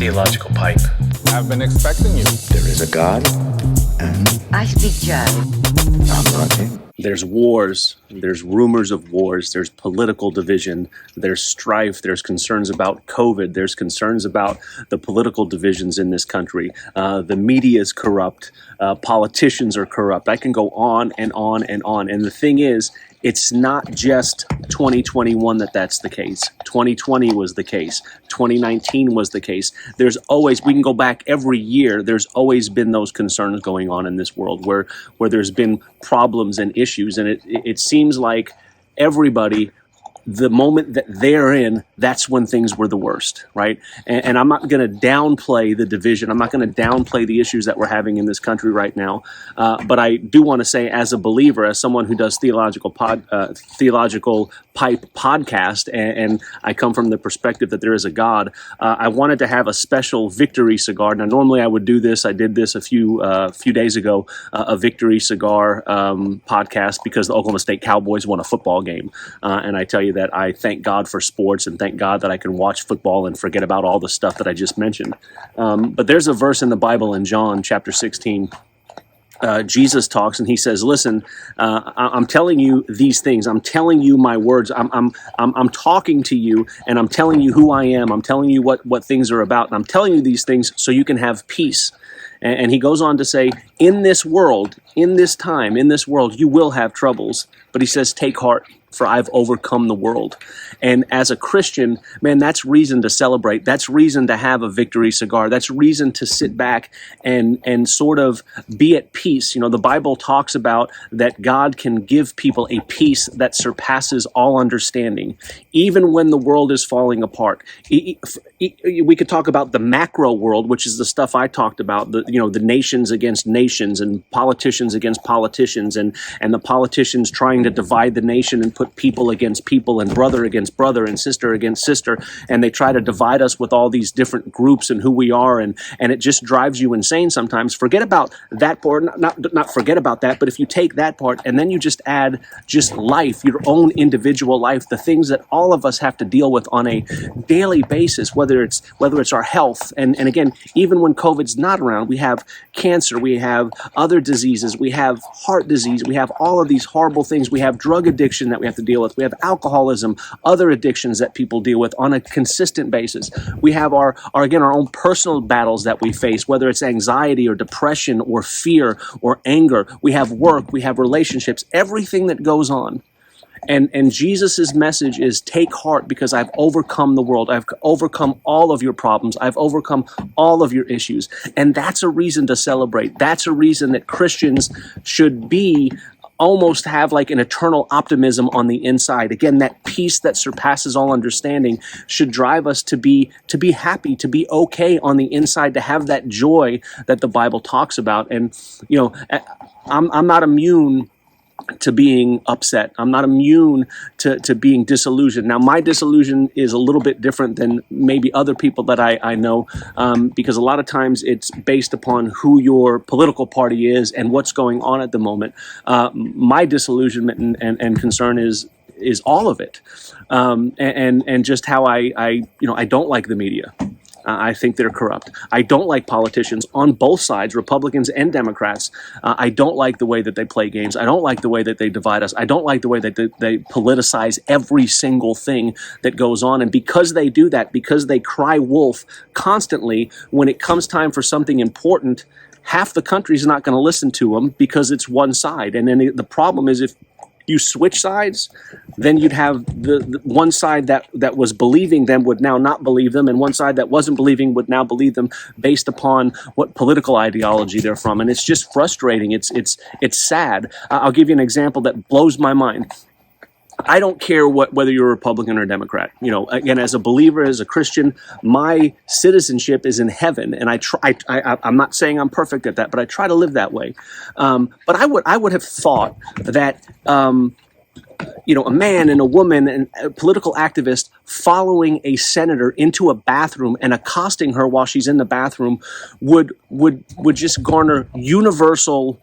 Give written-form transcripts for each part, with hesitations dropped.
Theological pipe. I've been expecting you. There is a God, and I speak German. I'm not him. There's wars, there's rumors of wars, there's political division, there's strife, there's concerns about COVID, there's concerns about the political divisions in this country. The media is corrupt, politicians are corrupt. I can go on and on and on. And the thing is, it's not just 2021 that's the case. 2020 was the case. 2019 was the case. There's always, we can go back every year, there's always been those concerns going on in this world where there's been problems and issues. And it seems like everybody, the moment that they're in, that's when things were the worst, right? And I'm not going to downplay the division. I'm not going to downplay the issues that we're having in this country right now. But I do want to say, as a believer, as someone who does theological pipe podcast, and I come from the perspective that there is a God, I wanted to have a special victory cigar. Now, normally I would do this. I did this a few days ago, a victory cigar podcast, because the Oklahoma State Cowboys won a football game. And I tell you that I thank God for sports, and thank God that I can watch football and forget about all the stuff that I just mentioned. But there's a verse in the Bible in John chapter 16. Jesus talks and he says, listen, I'm telling you these things. I'm telling you my words. I'm talking to you, and I'm telling you who I am. I'm telling you what things are about. And I'm telling you these things so you can have peace. And he goes on to say, in this world, in this time, in this world, you will have troubles. But he says, take heart, for I've overcome the world. And as a Christian, man, that's reason to celebrate. That's reason to have a victory cigar. That's reason to sit back and sort of be at peace. You know, the Bible talks about that God can give people a peace that surpasses all understanding, even when the world is falling apart. We could talk about the macro world, which is the stuff I talked about, the nations against nations and politicians against politicians, and the politicians trying to divide the nation and put people against people and brother against brother and sister against sister, and they try to divide us with all these different groups and who we are, and it just drives you insane sometimes. Forget about that part, not forget about that, but if you take that part and then you just add just life, your own individual life, the things that all of us have to deal with on a daily basis, whether it's our health, and again, even when COVID's not around, we have cancer, we have other diseases, we have heart disease, we have all of these horrible things, we have drug addiction that we have to deal with, we have alcoholism, other addictions that people deal with on a consistent basis. We have our own personal battles that we face, whether it's anxiety or depression or fear or anger. We have work, we have relationships, everything that goes on. And Jesus' message is, take heart, because I've overcome the world. I've overcome all of your problems. I've overcome all of your issues. And that's a reason to celebrate. That's a reason that Christians should almost have like an eternal optimism on the inside. Again, that peace that surpasses all understanding should drive us to be happy, to be okay on the inside, to have that joy that the Bible talks about. And, I'm not immune to being upset. I'm not immune to being disillusioned. Now, my disillusion is a little bit different than maybe other people that I know, because a lot of times it's based upon who your political party is and what's going on at the moment. My disillusionment and concern is all of it, and just how I don't like the media. I think they're corrupt. I don't like politicians on both sides, Republicans and Democrats. I don't like the way that they play games. I don't like the way that they divide us. I don't like the way that they politicize every single thing that goes on. And because they do that, because they cry wolf constantly, when it comes time for something important, half the country's not going to listen to them because it's one side. And then the problem is, if you switch sides, then you'd have the one side that was believing them would now not believe them, and one side that wasn't believing would now believe them based upon what political ideology they're from. And it's just frustrating. It's sad. I'll give you an example that blows my mind. I don't care whether you're a Republican or a Democrat. Again, as a believer, as a Christian, my citizenship is in heaven, and I'm not saying I'm perfect at that, but I try to live that way. But I would have thought that a man and a woman and a political activist following a senator into a bathroom and accosting her while she's in the bathroom would just garner universal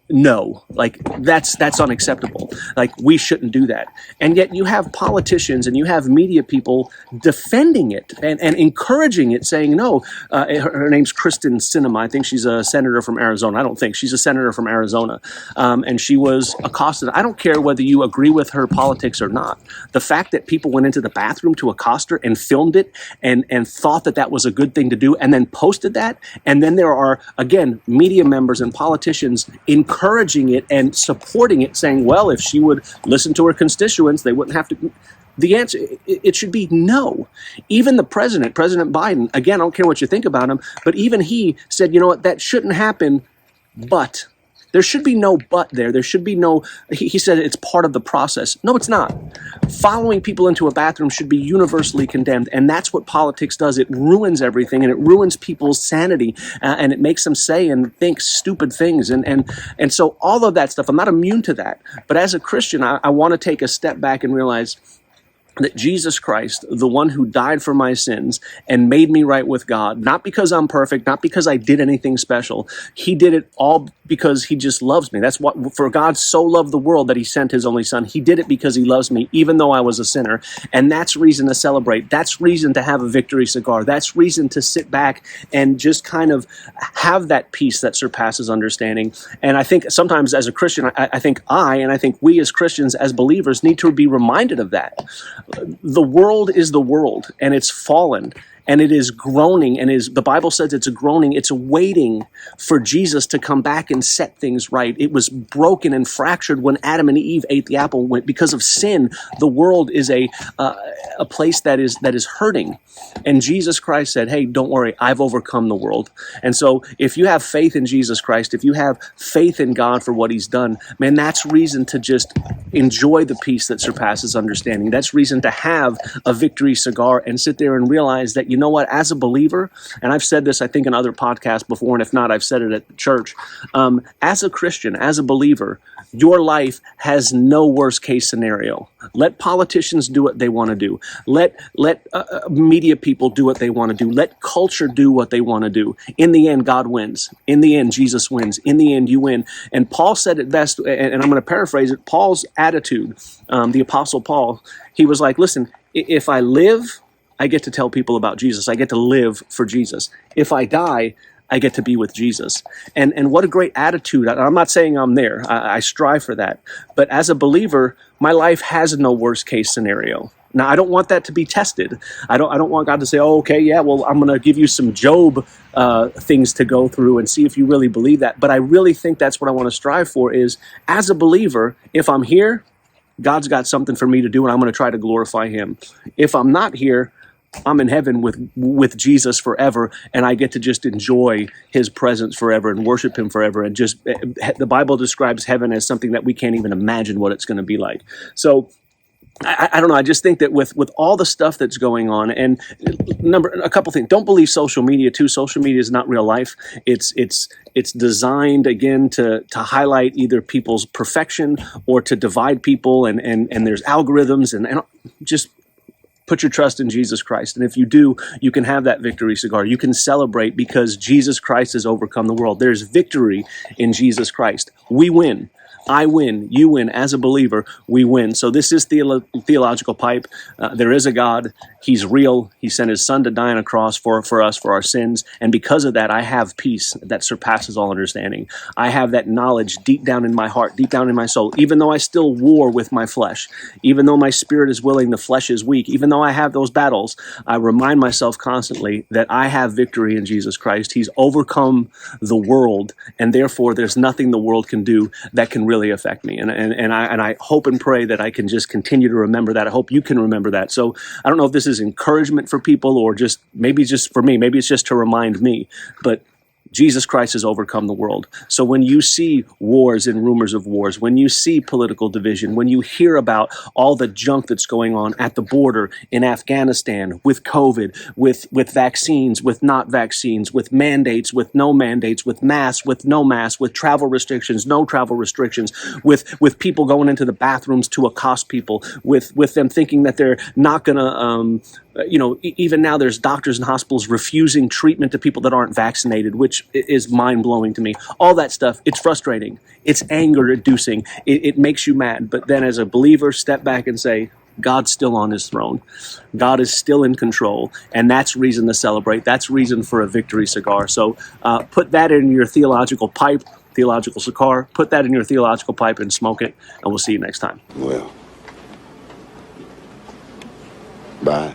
no, like that's unacceptable. Like we shouldn't do that. And yet you have politicians and you have media people defending it and encouraging it, saying no. Her name's Krysten Sinema. I think she's a senator from Arizona. I don't think she's a senator from Arizona. And she was accosted. I don't care whether you agree with her politics or not. The fact that people went into the bathroom to accost her and filmed it and thought that that was a good thing to do and then posted that. And then there are, again, media members and politicians encouraging it and supporting it, saying, well, if she would listen to her constituents, they wouldn't have to. The answer, it should be no. Even the President Biden, again, I don't care what you think about him, but even he said, you know what, that shouldn't happen, but. There should be no but there. There should be no, he said it's part of the process. No, it's not. Following people into a bathroom should be universally condemned. And that's what politics does. It ruins everything and it ruins people's sanity and it makes them say and think stupid things. And so all of that stuff, I'm not immune to that. But as a Christian, I want to take a step back and realize that Jesus Christ, the one who died for my sins and made me right with God, not because I'm perfect, not because I did anything special. He did it all because he just loves me. That's what, for God so loved the world that he sent his only son. He did it because he loves me, even though I was a sinner. And that's reason to celebrate. That's reason to have a victory cigar. That's reason to sit back and just kind of have that peace that surpasses understanding. And I think sometimes as a Christian, I think we as Christians, as believers, need to be reminded of that. The world is the world, and it's fallen, and it is groaning, and the Bible says it's a groaning. It's waiting for Jesus to come back and set things right. It was broken and fractured when Adam and Eve ate the apple. Because of sin, the world is a place that is hurting. And Jesus Christ said, hey, don't worry, I've overcome the world. And so if you have faith in Jesus Christ, if you have faith in God for what he's done, man, that's reason to just enjoy the peace that surpasses understanding. That's reason to have a victory cigar and sit there and realize that, you know what, as a believer, and I've said this, I think, in other podcasts before, and if not, I've said it at church, as a Christian, as a believer, your life has no worst case scenario. Let politicians do what they want to do. Let media people do what they want to do. Let culture do what they want to do. In the end, God wins. In the end, Jesus wins. In the end, you win. And Paul said it best, and I'm going to paraphrase it. Paul's attitude, the Apostle Paul, he was like, listen, if I live, I get to tell people about Jesus. I get to live for Jesus. If I die, I get to be with Jesus. And what a great attitude. I'm not saying I'm there. I strive for that. But as a believer, my life has no worst case scenario. Now, I don't want that to be tested. I don't want God to say, oh, okay, yeah, well, I'm going to give you some Job things to go through and see if you really believe that. But I really think that's what I want to strive for is, as a believer, if I'm here, God's got something for me to do, and I'm going to try to glorify him. If I'm not here, I'm in heaven with Jesus forever, and I get to just enjoy his presence forever and worship him forever. And just, the Bible describes heaven as something that we can't even imagine what it's going to be like. So I don't know. I just think that with all the stuff that's going on, and a couple things. Don't believe social media too. Social media is not real life. It's designed again to highlight either people's perfection or to divide people. And there's algorithms and just put your trust in Jesus Christ. And if you do, you can have that victory cigar. You can celebrate because Jesus Christ has overcome the world. There's victory in Jesus Christ. We win. I win, you win. As a believer, we win. So this is Theological Pipe. There is a God. He's real. He sent his son to die on a cross for us, for our sins. And because of that, I have peace that surpasses all understanding. I have that knowledge deep down in my heart, deep down in my soul, even though I still war with my flesh, even though my spirit is willing, the flesh is weak, even though I have those battles, I remind myself constantly that I have victory in Jesus Christ. He's overcome the world, and therefore there's nothing the world can do that can really affect me. And I hope and pray that I can just continue to remember that. I hope you can remember that. So I don't know if this is encouragement for people or just for me. Maybe it's just to remind me. But Jesus Christ has overcome the world. So when you see wars and rumors of wars, when you see political division, when you hear about all the junk that's going on at the border in Afghanistan, with COVID, with vaccines, with not vaccines, with mandates, with no mandates, with masks, with no masks, with travel restrictions, no travel restrictions, with people going into the bathrooms to accost people, with them thinking that they're not going to even now there's doctors and hospitals refusing treatment to people that aren't vaccinated, which is mind-blowing to me. All that stuff, it's frustrating. It's anger-inducing. It makes you mad. But then as a believer, step back and say, God's still on his throne. God is still in control. And that's reason to celebrate. That's reason for a victory cigar. So put that in your theological pipe, theological cigar. Put that in your theological pipe and smoke it. And we'll see you next time. Well, bye.